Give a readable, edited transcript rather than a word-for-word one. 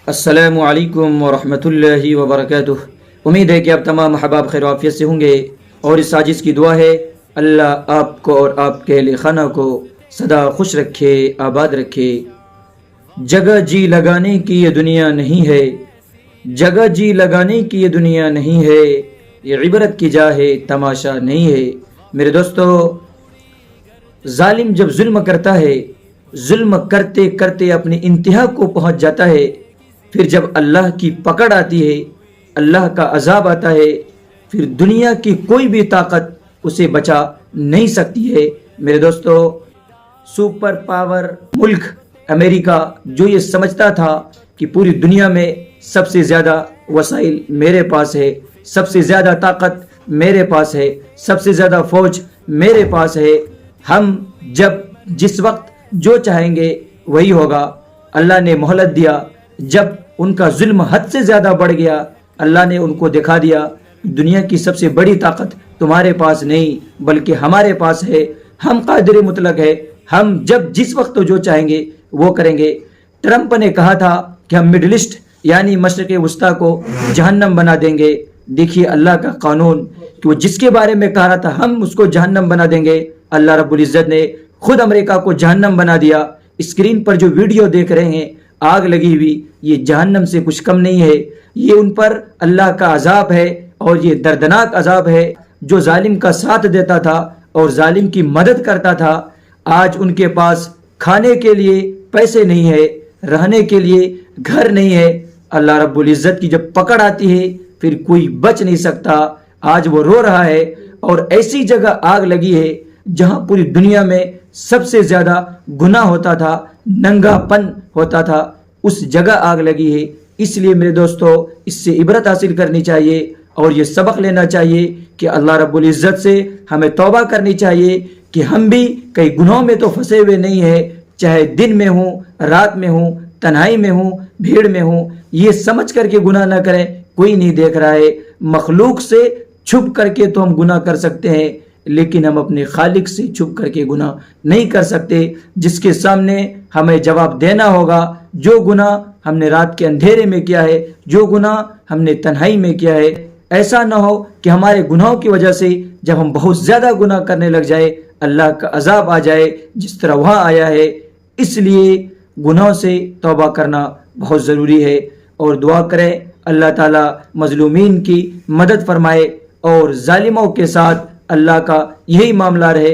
السلام علیکم ورحمۃ اللہ وبرکاتہ۔ امید ہے کہ آپ تمام احباب خیر و عافیت سے ہوں گے، اور اس سازش کی دعا ہے اللہ آپ کو اور آپ کے اہل خانہ کو سدا خوش رکھے، آباد رکھے۔ جگہ جی لگانے کی یہ دنیا نہیں ہے، جگہ جی لگانے کی یہ دنیا نہیں ہے، یہ عبرت کی جا ہے، تماشا نہیں ہے۔ میرے دوستو، ظالم جب ظلم کرتا ہے، ظلم کرتے کرتے اپنی انتہا کو پہنچ جاتا ہے، پھر جب اللہ کی پکڑ آتی ہے، اللہ کا عذاب آتا ہے، پھر دنیا کی کوئی بھی طاقت اسے بچا نہیں سکتی ہے۔ میرے دوستو، سپر پاور ملک امریکہ جو یہ سمجھتا تھا کہ پوری دنیا میں سب سے زیادہ وسائل میرے پاس ہے، سب سے زیادہ طاقت میرے پاس ہے، سب سے زیادہ فوج میرے پاس ہے، ہم جب جس وقت جو چاہیں گے وہی ہوگا، اللہ نے مہلت دیا۔ جب ان کا ظلم حد سے زیادہ بڑھ گیا، اللہ نے ان کو دکھا دیا دنیا کی سب سے بڑی طاقت تمہارے پاس نہیں بلکہ ہمارے پاس ہے، ہم قادر مطلق ہے، ہم جب جس وقت جو چاہیں گے وہ کریں گے۔ ٹرمپ نے کہا تھا کہ ہم مڈل ایسٹ یعنی مشرق وسطیٰ کو جہنم بنا دیں گے۔ دیکھیے اللہ کا قانون کہ وہ جس کے بارے میں کہا رہا تھا ہم اس کو جہنم بنا دیں گے، اللہ رب العزت نے خود امریکہ کو جہنم بنا دیا۔ اسکرین پر جو ویڈیو دیکھ رہے ہیں آگ لگی ہوئی، یہ جہنم سے کچھ کم نہیں ہے، یہ ان پر اللہ کا عذاب ہے، اور یہ دردناک عذاب ہے۔ جو ظالم کا ساتھ دیتا تھا اور ظالم کی مدد کرتا تھا، آج ان کے پاس کھانے کے لیے پیسے نہیں ہے، رہنے کے لیے گھر نہیں ہے۔ اللہ رب العزت کی جب پکڑ آتی ہے پھر کوئی بچ نہیں سکتا۔ آج وہ رو رہا ہے، اور ایسی جگہ آگ لگی ہے جہاں پوری دنیا میں سب سے زیادہ گناہ ہوتا تھا، ننگا پن ہوتا تھا، اس جگہ آگ لگی ہے۔ اس لیے میرے دوستو، اس سے عبرت حاصل کرنی چاہیے اور یہ سبق لینا چاہیے کہ اللہ رب العزت سے ہمیں توبہ کرنی چاہیے کہ ہم بھی کئی گناہوں میں تو پھنسے ہوئے نہیں ہیں، چاہے دن میں ہوں، رات میں ہوں، تنہائی میں ہوں، بھیڑ میں ہوں، یہ سمجھ کر کے گناہ نہ کریں کوئی نہیں دیکھ رہا ہے۔ مخلوق سے چھپ کر کے تو ہم گناہ کر سکتے ہیں، لیکن ہم اپنے خالق سے چھپ کر کے گناہ نہیں کر سکتے، جس کے سامنے ہمیں جواب دینا ہوگا۔ جو گناہ ہم نے رات کے اندھیرے میں کیا ہے، جو گناہ ہم نے تنہائی میں کیا ہے، ایسا نہ ہو کہ ہمارے گناہوں کی وجہ سے جب ہم بہت زیادہ گناہ کرنے لگ جائے اللہ کا عذاب آ جائے، جس طرح وہاں آیا ہے۔ اس لیے گناہوں سے توبہ کرنا بہت ضروری ہے، اور دعا کریں اللہ تعالیٰ مظلومین کی مدد فرمائے، اور ظالموں کے ساتھ اللہ کا یہی معاملہ رہے